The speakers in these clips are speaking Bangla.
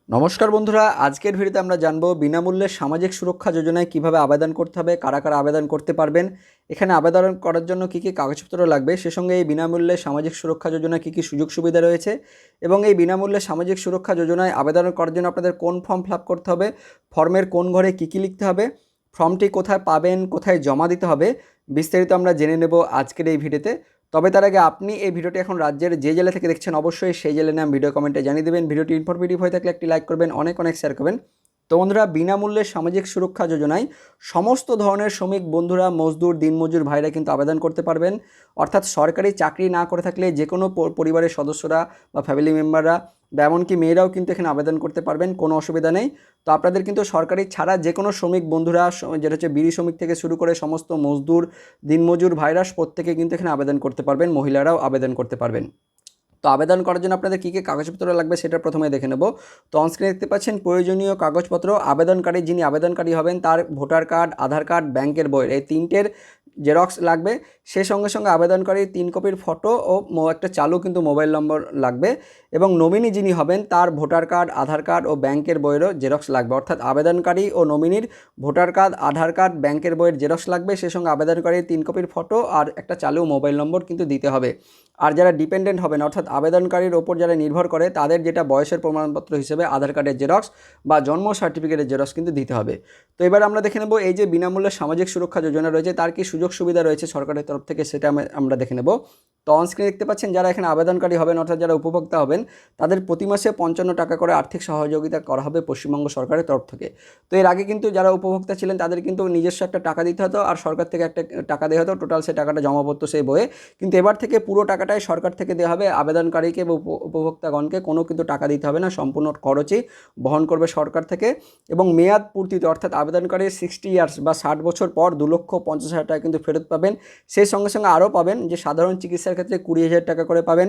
নমস্কার বন্ধুরা, আজকের ভিডিওতে আমরা জানবো বিনামূল্যে সামাজিক সুরক্ষা যোজনায় কিভাবে আবেদন করতে হবে, কারা কারা আবেদন করতে পারবেন, এখানে আবেদন করার জন্য কী কী কাগজপত্র লাগবে, সে সঙ্গে এই বিনামূল্যে সামাজিক সুরক্ষা যোজনায় কী কী সুযোগ সুবিধা রয়েছে এবং এই বিনামূল্যে সামাজিক সুরক্ষা যোজনায় আবেদন করার জন্য আপনাদের কোন ফর্ম ফিল আপ করতে হবে, ফর্মের কোন ঘরে কী কী লিখতে হবে, ফর্মটি কোথায় পাবেন, কোথায় জমা দিতে হবে, বিস্তারিত আমরা জেনে নেব আজকের এই ভিডিওতে। তবে তার আগে আপনি এই ভিডিওটি এখন রাজ্যের যে জেলা থেকে দেখছেন অবশ্যই সেই জেলার নাম ভিডিও কমেন্টে জানিয়ে দেবেন। ভিডিওটি ইনফরমেটিভ হয়ে থাকলে একটি লাইক করবেন, অনেক অনেক শেয়ার করবেন। তো বন্ধুরা, বিনামূল্যে সামাজিক সুরক্ষা যোজনায় সমস্ত ধরনের শ্রমিক বন্ধুরা, মজদুর, দিনমজুর ভাইরা কিন্তু আবেদন করতে পারবেন। অর্থাৎ সরকারি চাকরি না করে থাকলে যে কোনো পরিবারের সদস্যরা বা ফ্যামিলি মেম্বাররা বা এমনকি মেয়েরাও কিন্তু এখানে আবেদন করতে পারবেন, কোনো অসুবিধা নেই। তো আপনাদের কিন্তু সরকারি ছাড়া যে কোনো শ্রমিক বন্ধুরা, যেটা হচ্ছে বিড়ি শ্রমিক থেকে শুরু করে সমস্ত মজদুর, দিনমজুর ভাইরাস প্রত্যেকে কিন্তু এখানে আবেদন করতে পারবেন, মহিলারাও আবেদন করতে পারবেন। তো আবেদন করার জন্য আপনাদের কী কী কাগজপত্র লাগবে সেটা প্রথমে দেখে নেব। তো অনস্ক্রিনে দেখতে পাচ্ছেন প্রয়োজনীয় কাগজপত্র। আবেদনকারী যিনি আবেদনকারী হবেন তার ভোটার কার্ড, আধার কার্ড, ব্যাংকের বই, এই তিনটের জেরক্স লাগবে। সেই সঙ্গে সঙ্গে আবেদনকারীর 3 কপির ফটো ও একটা চালু কিন্তু মোবাইল নম্বর লাগবে এবং নমিনি যিনি হবেন তার ভোটার কার্ড, আধার কার্ড ও ব্যাংকের বইয়েরও জেরক্স লাগবে। অর্থাৎ আবেদনকারী ও নমিনির ভোটার কার্ড, আধার কার্ড, ব্যাংকের বইয়ের জেরক্স লাগবে। সেই সঙ্গে আবেদনকারীর 3 কপির ফটো আর একটা চালু মোবাইল নম্বর কিন্তু দিতে হবে। আর যারা ডিপেন্ডেন্ট হবেন অর্থাৎ আবেদনকারীর ওপর যারা নির্ভর করে তাদের যেটা বয়সের প্রমাণপত্র হিসেবে আধার কার্ডের জেরক্স বা জন্ম সার্টিফিকেটের জেরক্স কিন্তু দিতে হবে। তো এবার আমরা দেখে নেব এই যে বিনামূল্যে সামাজিক সুরক্ষা যোজনা রয়েছে তার কি সুযোগ সুবিধা রয়েছে সরকারের তরফ থেকে, সেটা আমরা দেখে নেব। তো অনস্ক্রিনে দেখতে পাচ্ছেন যারা এখানে আবেদনকারী হবেন অর্থাৎ যারা উপভোক্তা হবেন তাদের প্রতি মাসে 55 টাকা করে আর্থিক সহযোগিতা করা হবে পশ্চিমবঙ্গ সরকারের তরফ থেকে। তো এর আগে কিন্তু যারা উপভোক্তা ছিলেন তাদের কিন্তু নিজস্ব একটা টাকা দিতে হতো আর সরকার থেকে একটা টাকা দেওয়া হতো, টোটাল সেই টাকাটা জমা পড়তো সেই বইয়ে। কিন্তু এবার থেকে পুরো টাকাটাই সরকার থেকে দেওয়া হবে আবেদনকারীকে বা উপভোক্তাগণকে, কোনো কিন্তু টাকা দিতে হবে না, সম্পূর্ণ খরচই বহন করবে সরকার থেকে। এবং মেয়াদ পূর্তিতে অর্থাৎ আবেদনকারী 60 ইয়ার্স বা 60 বছর পর 2,50,000 টাকা কিন্তু ফেরত পাবেন। সেই সঙ্গে সঙ্গে আরও পাবেন যে সাধারণ চিকিৎসার ক্ষেত্রে 20,000 টাকা করে পাবেন,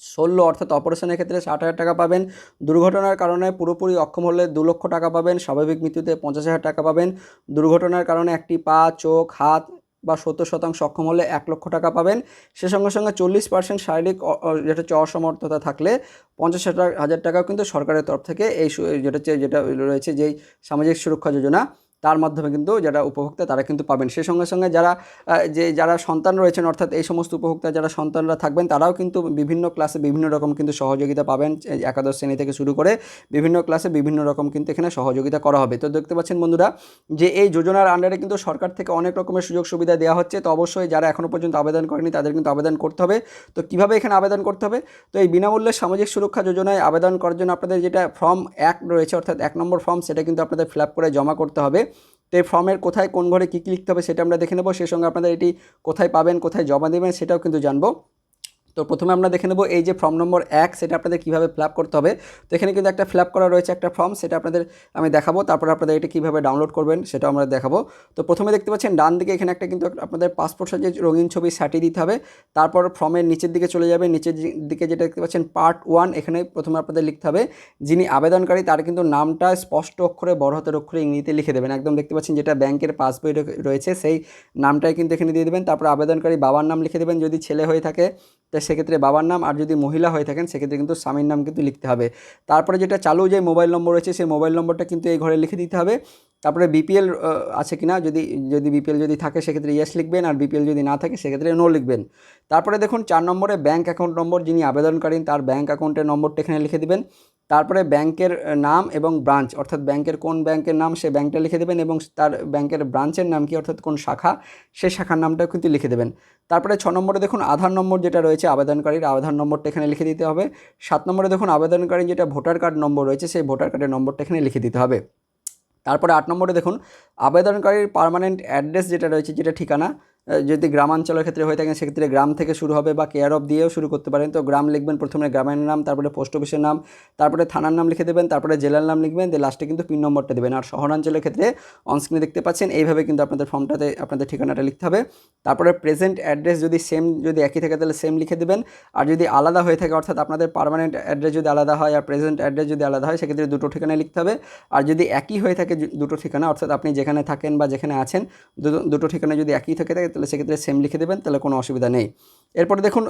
শল্য অর্থাৎ অপারেশনের ক্ষেত্রে 60,000 টাকা পাবেন, দুর্ঘটনার কারণে পুরোপুরি অক্ষম হলে 2 লক্ষ টাকা পাবেন, স্বাভাবিক মৃত্যুতে 50,000 টাকা পাবেন, দুর্ঘটনার কারণে একটি পা, চোখ, হাত বা 70% অক্ষম হলে 1 লক্ষ টাকা পাবেন। সে সঙ্গে সঙ্গে 40% শারীরিক যেটা হচ্ছে অসমর্থতা থাকলে 50,000 টাকাও কিন্তু সরকারের তরফ থেকে এই যেটা রয়েছে যেই সামাজিক সুরক্ষা যোজনা তার মাধ্যমে কিন্তু যারা উপভোক্তা তারা কিন্তু পাবেন। সেই সঙ্গে সঙ্গে যারা সন্তান রয়েছেন অর্থাৎ এই সমস্ত উপভোক্তা যারা সন্তানরা থাকবেন তারাও কিন্তু বিভিন্ন ক্লাসে বিভিন্ন রকম কিন্তু সহযোগিতা পাবেন। একাদশ শ্রেণী থেকে শুরু করে বিভিন্ন ক্লাসে বিভিন্ন রকম কিন্তু এখানে সহযোগিতা করা হবে। তো দেখতে পাচ্ছেন বন্ধুরা যে এই যোজনার আন্ডারে কিন্তু সরকার থেকে অনেক রকমের সুযোগ সুবিধা দেওয়া হচ্ছে। তো অবশ্যই যারা এখনও পর্যন্ত আবেদন করেনি তাদের কিন্তু আবেদন করতে হবে। তো কীভাবে এখানে আবেদন করতে হবে? তো এই বিনামূল্যে সামাজিক সুরক্ষা যোজনায় আবেদন করার জন্য আপনাদের যেটা ফর্ম 1 রয়েছে অর্থাৎ 1 নম্বর ফর্ম, সেটা কিন্তু আপনাদের ফিল আপ করে জমা করতে হবে। তো এই ফর্মের কোথায় কোন ঘরে কী কী লিখতে হবে সেটা আমরা দেখে নেব। সেই সঙ্গে আপনাদের এটি কোথায় পাবেন, কোথায় জমা দেবেন সেটাও কিন্তু জানবো। তো প্রথমে আমরা দেখে নেব এই যে ফর্ম নম্বর 1 সেটা আপনাদের কীভাবে ফিল আপ করতে হবে। তো এখানে কিন্তু একটা ফিল আপ করা রয়েছে একটা ফর্ম, সেটা আপনাদের আমি দেখাবো, তারপর আপনাদের এটা কীভাবে ডাউনলোড করবেন সেটাও আমরা দেখাবো। তো প্রথমে দেখতে পাচ্ছেন ডান দিকে এখানে একটা কিন্তু আপনাদের পাসপোর্ট সাইজের রঙিন ছবি সাটি দিতে হবে। তারপর ফর্মের নিচের দিকে চলে যাবে, নিচের দিকে যেটা দেখতে পাচ্ছেন পার্ট 1, এখানে প্রথমে আপনাদের লিখতে হবে যিনি আবেদনকারী তার কিন্তু নামটা স্পষ্ট অক্ষরে বড় হাতের অক্ষরে ইংরেজিতে লিখে দেবেন। একদম দেখতে পাচ্ছেন যেটা ব্যাংকের পাসবই রয়েছে সেই নামটাই কিন্তু এখানে দিয়ে দেবেন। তারপর আবেদনকারী বাবার নাম লিখে দেবেন যদি ছেলে হয়ে থাকে, তো সেক্ষেত্রে বাবার নাম, আর যদি মহিলা হয়ে থাকেন সেক্ষেত্রে কিন্তু স্বামীর নাম কিন্তু লিখতে হবে। তারপরে যেটা চালু যে মোবাইল নম্বর রয়েছে সেই মোবাইল নম্বরটা কিন্তু এই ঘরে লিখে দিতে হবে। তারপরে বিপিএল আছে কিনা, যদি বিপিএল যদি থাকে সেক্ষেত্রে ইয়েস লিখবেন, আর বিপিএল যদি না থাকে সেক্ষেত্রে নো লিখবেন। তারপরে দেখুন 4 নম্বরে ব্যাঙ্ক অ্যাকাউন্ট নম্বর, যিনি আবেদনকারী তার ব্যাঙ্ক অ্যাকাউন্টের নম্বরটা এখানে লিখে দেবেন। তারপরে ব্যাংকের নাম এবং ব্রাঞ্চ অর্থাৎ ব্যাংকের কোন ব্যাংকের নাম সে ব্যাংকটা লিখে দেবেন এবং তার ব্যাংকের ব্রাঞ্চের নাম কি অর্থাৎ কোন শাখা সেই শাখার নামটাও কিন্তু লিখে দেবেন। তারপরে 6 নম্বরে দেখুন আধার নম্বর যেটা রয়েছে আবেদনকারীর আধার নম্বরটা এখানে লিখে দিতে হবে। 7 নম্বরে দেখুন আবেদনকারীর যেটা ভোটার কার্ড নম্বর রয়েছে সেই ভোটার কার্ডের নম্বরটা এখানে লিখে দিতে হবে। তারপরে 8 নম্বরে দেখুন আবেদনকারীর পার্মানেন্ট অ্যাড্রেস যেটা রয়েছে, যেটা ঠিকানা, যদি গ্রামাঞ্চলের ক্ষেত্রে হয়ে থাকেন সেক্ষেত্রে গ্রাম থেকে শুরু হবে বা কেয়ার অফ দিয়েও শুরু করতে পারেন। তো গ্রাম লিখবেন, প্রথমে গ্রামের নাম, তারপরে পোস্ট অফিসের নাম, তারপরে থানার নাম লিখে দেবেন, তারপরে জেলার নাম লিখবেন, দিয়ে লাস্টে কিন্তু পিন নম্বরটা দেবেন। আর শহরাঞ্চলের ক্ষেত্রে অনস্ক্রিনে দেখতে পাচ্ছেন এইভাবে কিন্তু আপনাদের ফর্মটাতে আপনাদের ঠিকানাটা লিখতে হবে। তারপরে প্রেজেন্ট অ্যাড্রেস যদি একই থাকে তাহলে সেম লিখে দেবেন, আর যদি আলাদা হয়ে থাকে অর্থাৎ আপনাদের পার্মানেন্ট অ্যাড্রেস যদি আলাদা হয় আর প্রেজেন্ট অ্যাড্রেস যদি আলাদা হয় সেক্ষেত্রে দুটো ঠিকানায় লিখতে হবে। আর যদি একই হয়ে থাকে দুটো ঠিকানা অর্থাৎ আপনি যেখানে থাকেন বা যেখানে আছেন দুটো ঠিকানা যদি একই থাকে তাহলে সেক্ষেত্রে সেম লিখে দেবেন, তাহলে কোনো অসুবিধা নেই। এরপরে দেখুন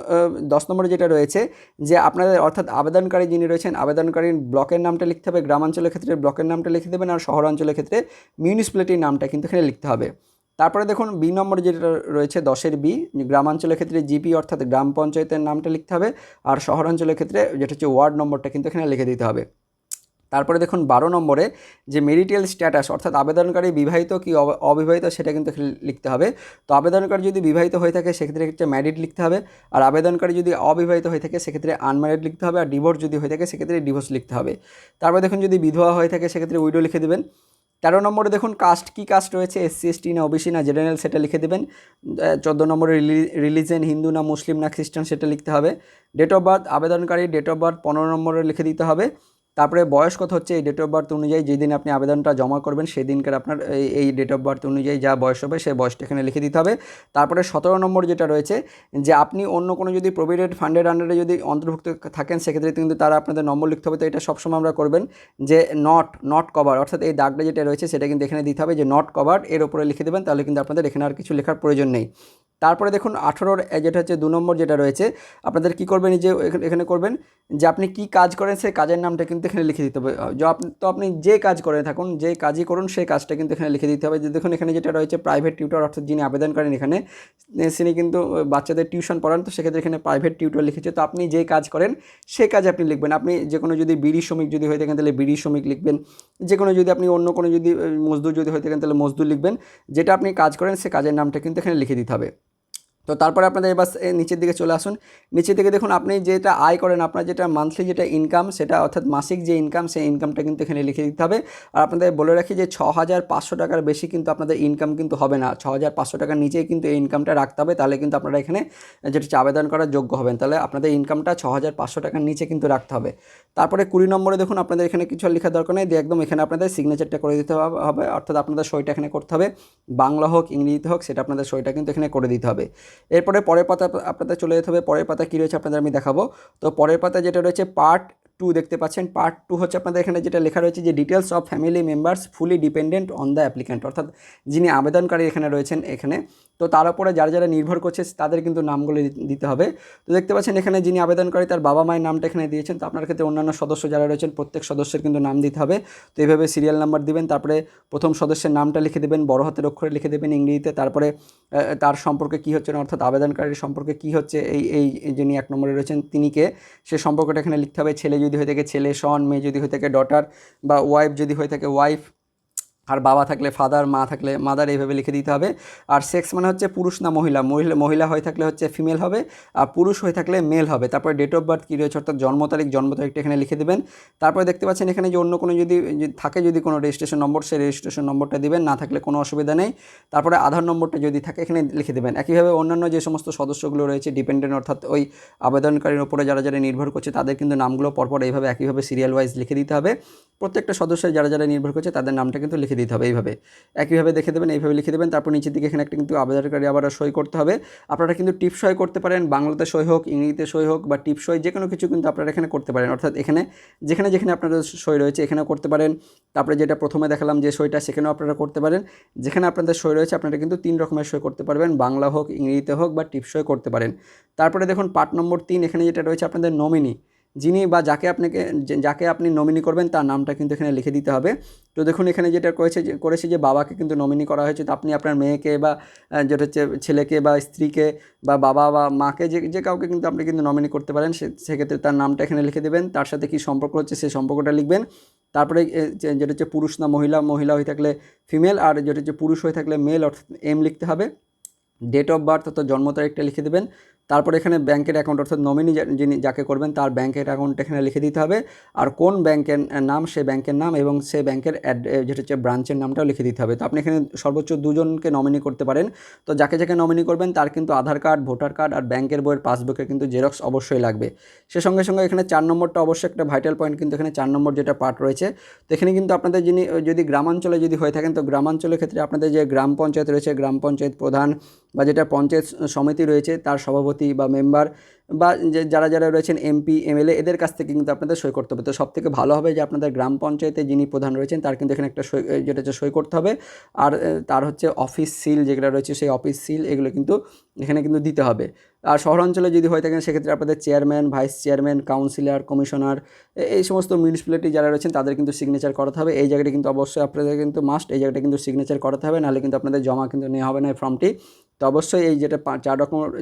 10 নম্বরে যেটা রয়েছে যে আপনাদের অর্থাৎ আবেদনকারী যিনি রয়েছেন আবেদনকারীর ব্লকের নামটা লিখতে হবে, গ্রামাঞ্চলের ক্ষেত্রে ব্লকের নামটা লিখে দেবেন, আর শহরাঞ্চলের ক্ষেত্রে মিউনিসিপ্যালিটির নামটা কিন্তু এখানে লিখতে হবে। তারপরে দেখুন বি নম্বরে যেটা রয়েছে 10-এর বি, গ্রামাঞ্চলের ক্ষেত্রে জিপি অর্থাৎ গ্রাম পঞ্চায়েতের নামটা লিখতে হবে, আর শহরাঞ্চলের ক্ষেত্রে যেটা হচ্ছে ওয়ার্ড নম্বরটা কিন্তু এখানে লিখে দিতে হবে। তারপরে দেখুন 12 নম্বরে যে মেরিটাল স্ট্যাটাস অর্থাৎ আবেদনকারী বিবাহিত কি অবিবাহিত সেটা কিন্তু লিখতে হবে। তো আবেদনকারী যদি বিবাহিত হয়ে থাকে সেক্ষেত্রে হচ্ছে ম্যারিড লিখতে হবে, আর আবেদনকারী যদি অবিবাহিত হয়ে থাকে সেক্ষেত্রে আনম্যারিড লিখতে হবে, আর ডিভোর্স যদি হয়ে থাকে সেক্ষেত্রে ডিভোর্স লিখতে হবে। তারপরে দেখুন যদি বিধবা হয়ে থাকে সেক্ষেত্রে উইডো লিখে দেবেন। 13 নম্বরে দেখুন কাস্ট কী কাস্ট রয়েছে, এসসি এসটি না ওবিসি না জেনারেল সেটা লিখে দেবেন। 14 নম্বরে রিলিজিয়ন হিন্দু না মুসলিম না খ্রিস্টান সেটা লিখতে হবে। ডেট অফ বার্থ আবেদনকারী ডেট অফ বার্থ 15 নম্বরে লিখে দিতে হবে। তারপরে বয়স কত হচ্ছে এই ডেট অফ বার্থ অনুযায়ী যেদিন আপনি আবেদনটা জমা করবেন সেই দিনকার আপনার এই ডেট অফ বার্থ অনুযায়ী যা বয়স হবে সেই বয়সটা এখানে লিখে দিতে হবে। তারপরে 17 নম্বর যেটা রয়েছে যে আপনি অন্য কোনো যদি প্রভিডেন্ট ফান্ডের আন্ডারে যদি অন্তর্ভুক্ত থাকেন সেক্ষেত্রে কিন্তু তারা আপনাদের নম্বর লিখতে হবে। তো এটা সবসময় আমরা করবেন যে নট কভার অর্থাৎ এই দাগটা যেটা রয়েছে সেটা কিন্তু এখানে দিতে হবে যে নট কভার, এর উপরে লিখে দেবেন, তাহলে কিন্তু আপনাদের এখানে আর কিছু লেখার প্রয়োজন নেই। তারপরে দেখুন 18-র যেটা হচ্ছে 2 নম্বর যেটা রয়েছে আপনাদের কী করবেন যে এখানে করবেন যে আপনি কী কাজ করেন সেই কাজের নামটা কিন্তু এখানে লিখে দিতে হবে। আপনি যে কাজ করে থাকুন যে কাজই করুন সেই কাজটা কিন্তু এখানে লিখে দিতে হবে। যে দেখুন এখানে যেটা রয়েছে প্রাইভেট টিউটর অর্থাৎ যিনি আবেদন করেন এখানে তিনি কিন্তু বাচ্চাদের টিউশন পড়ান, তো সেক্ষেত্রে এখানে প্রাইভেট টিউটর লিখেছে। তো আপনি যে কাজ করেন সেই কাজে আপনি লিখবেন। আপনি যে কোনো যদি বিড়ি শ্রমিক যদি হয়ে থাকেন তাহলে বিড়ি শ্রমিক লিখবেন, যে কোনো যদি আপনি অন্য কোনো যদি মজদুর যদি হয়ে থাকেন তাহলে মজদুর লিখবেন। যেটা আপনি কাজ করেন সে কাজের নামটা কিন্তু এখানে লিখে দিতে হবে। তো তারপরে আপনাদের এবার নিচের দিকে চলে আসুন। নিচের দিকে দেখুন আপনি যেটা আয় করেন আপনার যেটা মান্থলি যেটা ইনকাম সেটা অর্থাৎ মাসিক যে ইনকাম সেই ইনকামটা কিন্তু এখানে লিখে দিতে হবে। আর আপনাদের বলে রাখি যে 6,500 টাকার বেশি কিন্তু আপনাদের ইনকাম কিন্তু হবে না, 6,500 টাকার নিচেই কিন্তু এই ইনকামটা রাখতে হবে, তাহলে কিন্তু আপনারা এখানে যেটা হচ্ছে আবেদন করার যোগ্য হবেন। তাহলে আপনাদের ইনকামটা 6,500 টাকার নিচে কিন্তু রাখতে হবে। তারপরে 20 নম্বরে দেখুন আপনাদের এখানে কিছু লেখার দরকার নেই, দিয়ে একদম এখানে আপনাদের সিগনেচারটা করে দিতে হবে, অর্থাৎ আপনাদের সইটা এখানে করতে হবে, বাংলা হোক ইংরেজিতে হোক সেটা আপনাদের সইটা কিন্তু এখানে করে দিতে হবে। এরপরে পরের পাতা আপনাদের চলে যেতে হবে। পরের পাতা কী রয়েছে আপনাদের আমি দেখাবো। তো পরের পাতা যেটা রয়েছে পার্ট 2 দেখতে পাচ্ছেন। পার্ট 2 হচ্ছে আপনাদের এখানে যেটা লেখা রয়েছে যে details of family members fully dependent on the applicant, অর্থাৎ যিনি আবেদনকারী এখানে রয়েছেন এখানে, তো তার উপরে যারা যারা নির্ভর করছে তাদের কিন্তু নামগুলো দিতে হবে। তো দেখতে পাচ্ছেন এখানে যিনি আবেদনকারী তার বাবা মায়ের নামটা এখানে দিয়েছেন, তো আপনার ক্ষেত্রে অন্যান্য সদস্য যারা রয়েছেন প্রত্যেক সদস্যের কিন্তু নাম দিতে হবে। তো এইভাবে সিরিয়াল নাম্বার দিবেন, তারপরে প্রথম সদস্যের নামটা লিখে দেবেন, বড় হাতের অক্ষরে লিখে দেবেন ইংরেজিতে, তারপরে তার সম্পর্কে কী হচ্ছে না অর্থাৎ আবেদনকারীর সম্পর্কে কী হচ্ছে এই যিনি 1 নম্বরে রয়েছেন তিনি কে, সে সম্পর্কটা এখানে লিখতে হবে। ছেলে যদি হয়ে থাকে ছেলে, সন, মেয়ে যদি হয়ে থাকে ডটার, বা ওয়াইফ যদি হয়ে থাকে ওয়াইফ, আর বাবা থাকলে ফাদার, মা থাকলে মাদার, এইভাবে লিখে দিতে হবে। আর সেক্স মানে হচ্ছে পুরুষ না মহিলা, মহিলা হয়ে থাকলে হচ্ছে ফিমেল হবে, আর পুরুষ হয়ে থাকলে মেল হবে। তারপরে ডেট অফ বার্থ কী রয়েছে অর্থাৎ জন্ম তারিখটা এখানে লিখে দেবেন। তারপরে দেখতে পাচ্ছেন এখানে যে অন্য কোনো যদি থাকে যদি কোনো রেজিস্ট্রেশন নম্বর সেই রেজিস্ট্রেশন নম্বরটা দিবেন, না থাকলে কোনো অসুবিধা নেই। তারপরে আধার নম্বরটা যদি থাকে এখানে লিখে দেবেন। একইভাবে অন্যান্য যে সমস্ত সদস্যগুলো রয়েছে ডিপেন্ডেন্ট অর্থাৎ ওই আবেদনকারীর উপরে যারা যারা নির্ভর করছে তাদের কিন্তু নামগুলো পরপর এইভাবে একইভাবে সিরিয়াল ওয়াইজ লিখে দিতে হবে। প্রত্যেকটা সদস্যের যারা যারা নির্ভর করছে তাদের নামটা কিন্তু লিখে দিতে হবে এইভাবে, একইভাবে দেখে দেবেন, এইভাবে লিখে দেবেন। তারপর নিচের দিকে এখানে একটা কিন্তু আবেদনকারী আবার সই করতে হবে। আপনারা কিন্তু টিপ সই করতে পারেন, বাংলাতে সই হোক ইংরেজিতে সই হোক বা টিপ সই যে কোনো কিছু কিন্তু আপনারা এখানে করতে পারেন, অর্থাৎ এখানে যেখানে যেখানে আপনাদের সই রয়েছে এখানেও করতে পারেন। তারপরে যেটা প্রথমে দেখালাম যে সইটা সেখানেও আপনারা করতে পারেন। যেখানে আপনাদের সই রয়েছে আপনারা কিন্তু 3 রকমের সই করতে পারবেন, বাংলা হোক ইংরেজিতে হোক বা টিপ সই করতে পারেন। তারপরে দেখুন পার্ট নম্বর 3 এখানে যেটা রয়েছে আপনাদের নমিনি, যিনি বা যাকে আপনি নমিনি করবেন তার নামটা কিন্তু এখানে লিখে দিতে হবে। তো দেখুন এখানে যেটা করেছে যে বাবাকে কিন্তু নমিনি করা হয়েছে, তো আপনি আপনার মেয়েকে বা যেটা হচ্ছে ছেলেকে বা স্ত্রীকে বা বাবা বা মাকে যে কাউকে কিন্তু আপনি কিন্তু নমিনি করতে পারেন, সেক্ষেত্রে তার নামটা এখানে লিখে দেবেন, তার সাথে কী সম্পর্ক হচ্ছে সেই সম্পর্কটা লিখবেন। তারপরে যেটা হচ্ছে পুরুষ না মহিলা হয়ে থাকলে ফিমেল, আর যেটা হচ্ছে পুরুষ হয়ে থাকলে মেল অর্থাৎ এম লিখতে হবে। ডেট অফ বার্থ অর্থাৎ জন্ম তারিখটা লিখে দেবেন। তারপরে এখানে ব্যাংকের অ্যাকাউন্ট অর্থাৎ নমিনি যিনি যাকে করবেন তার ব্যাংকের অ্যাকাউন্ট এখানে লিখে দিতে হবে, আর কোন ব্যাংকের নাম সেই ব্যাংকের নাম এবং সেই ব্যাংকের যেটা হচ্ছে ব্রাঞ্চের নামটাও লিখে দিতে হবে। তো আপনি এখানে সর্বোচ্চ 2 জনকে নমিনি করতে পারেন। তো যাকে যাকে নমিনি করবেন তার কিন্তু আধার কার্ড, ভোটার কার্ড আর ব্যাংকের বইয়ের পাসবুকের কিন্তু জেরক্স অবশ্যই লাগবে। সে সঙ্গে সঙ্গে এখানে 4 নম্বরটা অবশ্যই একটা ভাইটাল পয়েন্ট, কিন্তু এখানে 4 নম্বর যেটা পার্ট রয়েছে, তো এখানে কিন্তু আপনাদের যদি গ্রামাঞ্চলে যদি হয়ে থাকেন তো গ্রামাঞ্চলের ক্ষেত্রে আপনাদের যে গ্রাম পঞ্চায়েত রয়েছে, গ্রাম পঞ্চায়েত প্রধান বা যেটা পঞ্চায়েত সমিতি রয়েছে তার সভাপতি সভাপতি বা মেম্বার বা যারা যারা রয়েছেন এমপি এমএলএ এদের কাছ থেকে কিন্তু আপনাদের সই করতে হবে। তো সবথেকে ভালো হবে যে আপনাদের গ্রাম পঞ্চায়েতে যিনি প্রধান রয়েছেন তার কিন্তু এখানে একটা সই, যেটা হচ্ছে সই করতে হবে। আর তার হচ্ছে অফিস সিল যেগুলো রয়েছে সেই অফিস সিল এগুলো কিন্তু এখানে কিন্তু দিতে হবে। আর শহরাঞ্চলে যদি হয়ে থাকেন সেক্ষেত্রে আপনাদের chairman, vice chairman, councillor, commissioner এই সমস্ত মিউনিসিপ্যালিটি যারা রয়েছেন তাদের কিন্তু সিগনেচার করাতে হবে। এই জায়গাটা কিন্তু অবশ্যই আপনাদের কিন্তু মাস্ট, এই জায়গাটা কিন্তু সিগনেচার করাতে হবে, নাহলে কিন্তু আপনাদের জমা কিন্তু নেওয়া হবে না এই ফর্মটি। তো অবশ্যই এই যেটা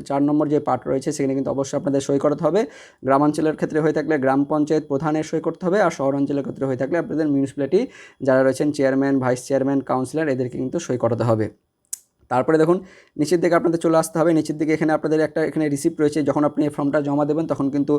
4 নম্বর যে পার্ট রয়েছে সেখানে কিন্তু অবশ্যই আপনাদের সই করাতে হবে। গ্রামাঞ্চলের ক্ষেত্রে হয়ে থাকলে গ্রাম পঞ্চায়েত প্রধানের সই করতে হবে, আর শহরাঞ্চলের ক্ষেত্রে হয়ে থাকলে আপনাদের মিউনিসিপ্যালিটি যারা রয়েছেন চেয়ারম্যান, ভাইস চেয়ারম্যান, কাউন্সিলর এদেরকে কিন্তু সই করাতে হবে। তারপরে দেখুন নিচের দিকে আপনাদের চলে আসতে হবে। নিচের দিকে এখানে আপনাদের একটা এখানে রিসিপ্ট রয়েছে। যখন আপনি এই ফর্মটা জমা দেবেন তখন কিন্তু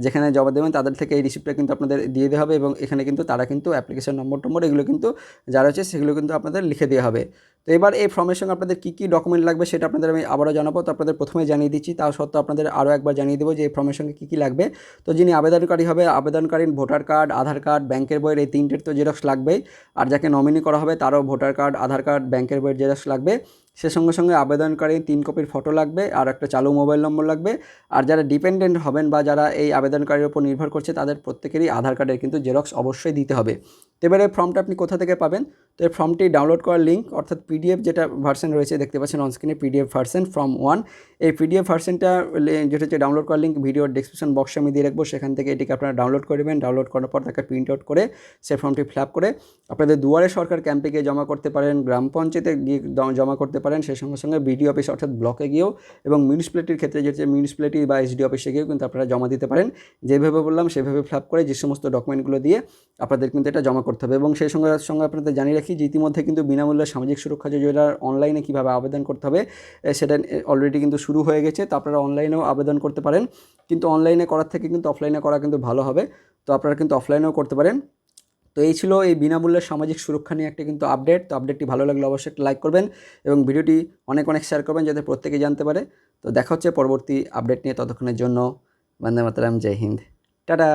যেখানে জমা দেবেন তাদের থেকে এই রিসিপ্টটা কিন্তু আপনাদের দিয়ে দেওয়া হবে, এবং এখানে কিন্তু তারা কিন্তু অ্যাপ্লিকেশন নম্বর এগুলো কিন্তু যা রয়েছে সেগুলো কিন্তু আপনাদের লিখে দেওয়া হবে। তো এবার এই ফর্মের সঙ্গে আপনাদের কী কী ডকুমেন্ট লাগবে সেটা আপনাদের আমি আবারও জানাবো। তো আপনাদের প্রথমে জানিয়ে দিচ্ছি, তার সত্ত্বেও আপনাদের আরও একবার জানিয়ে দেবো যে এই ফর্মের সঙ্গে কী কী লাগবে। তো যিনি আবেদনকারী হবে, আবেদনকারীর ভোটার কার্ড, আধার কার্ড, ব্যাংকের বইয়ের এই 3টের তো জেরক্স লাগবেই। আর যাকে নমিনি করা হবে তারও ভোটার কার্ড, আধার কার্ড, ব্যাংকের বইয়ের জেরক্স লাগবে। সে সঙ্গে সঙ্গে আবেদনকারী 3 কপির ফটো লাগবে, আর একটা চালু মোবাইল নম্বর লাগবে। আর যারা ডিপেন্ডেন্ট হবেন বা যারা এই আবেদনকারীর উপর নির্ভর করছে তাদের প্রত্যেকেরই আধার কার্ডের কিন্তু জেরক্স অবশ্যই দিতে হবে। তো এবারে ফর্মটা আপনি কোথা থেকে পাবেন? তো এই ফর্মটি ডাউনলোড করার লিঙ্ক অর্থাৎ পিডিএফ যেটা ভার্সন রয়েছে দেখতে পাচ্ছেন অনস্ক্রিনে পিডিএফ ভার্সন ফর্ম 1, এই পিডিএফ ভার্সনটা যেটা হচ্ছে ডাউনলোড করার লিঙ্ক ভিডিওর ডেসক্রিপশন বক্সে আমি দিয়ে রাখবো, সেখান থেকে এটিকে আপনারা ডাউনলোড করে নেবেন। ডাউনলোড করার পর তাকে প্রিন্ট আউট করে সেই ফর্মটি ফিল আপ করে আপনাদের দুয়ারে সরকার ক্যাম্পে গিয়ে জমা করতে পারেন, গ্রাম পঞ্চায়েতে গিয়ে জমা করতে পারেন, সেই সঙ্গে সঙ্গে বিডিও অফিস অর্থাৎ ব্লকে গিয়েও, এবং মিউনিসিপ্যালিটির ক্ষেত্রে যেটা মিউনিসিপ্যালিটি বা এসডি অফিসে গিয়েও কিন্তু আপনারা জমা দিতে পারেন। যেভাবে বললাম সেভাবে ফিল আপ করে যে সমস্ত ডকুমেন্টগুলো দিয়ে আপনাদের কিন্তু এটা জমা করতে হবে। এবং সেই সঙ্গে সঙ্গে আপনাদের জানিয়ে রাখি যে ইতিমধ্যে কিন্তু বিনামূল্যে সামাজিক সুরক্ষা যোজনার অনলাইনে কীভাবে আবেদন করতে হবে সেটা অলরেডি কিন্তু শুরু হয়ে গেছে। তো আপনারা অনলাইনেও আবেদন করতে পারেন, কিন্তু অনলাইনে করার থেকে কিন্তু অফলাইনে করা কিন্তু ভালো হবে। তো আপনারা কিন্তু অফলাইনেও করতে পারেন। তো এই ছিল এই বিনামূল্যের সামাজিক সুরক্ষা নিয়ে একটা কিন্তু আপডেট। তো আপডেটটি ভালো লাগলে অবশ্যই একটা লাইক করবেন এবং ভিডিওটি অনেক অনেক শেয়ার করবেন যাতে প্রত্যেকেই জানতে পারে। তো দেখা হচ্ছে পরবর্তী আপডেট নিয়ে, ততক্ষণের জন্য বন্দে মাতরম, জয় হিন্দ, টাটা।